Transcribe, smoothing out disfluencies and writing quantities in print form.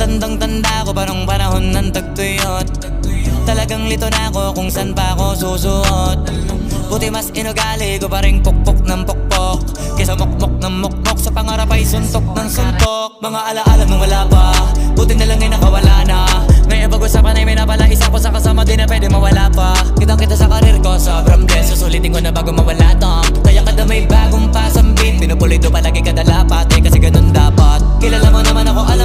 tandang-tanda ko pa nung panahon ng tagtuyot. Talagang lito na ako kung saan pa ako susuot. Buti mas inugali ko pa rin pukpok ng pukpok kesa mukmok ng mukmok, sa pangarap ay suntok ng suntok. Mga alaala nung wala pa, buti na lang ay nakawala na. Ngayon pag-usapan ay may napala, isa ko sa kasama din na pwede mawala pa. Kitang kita sa karir ko, sobrang bless. Susulitin ko na bago mawala to. Kaya kada may bagong pasambit, pinupulido palagi kada lapat, kasi ganun dapat. Kilala mo naman ako, alam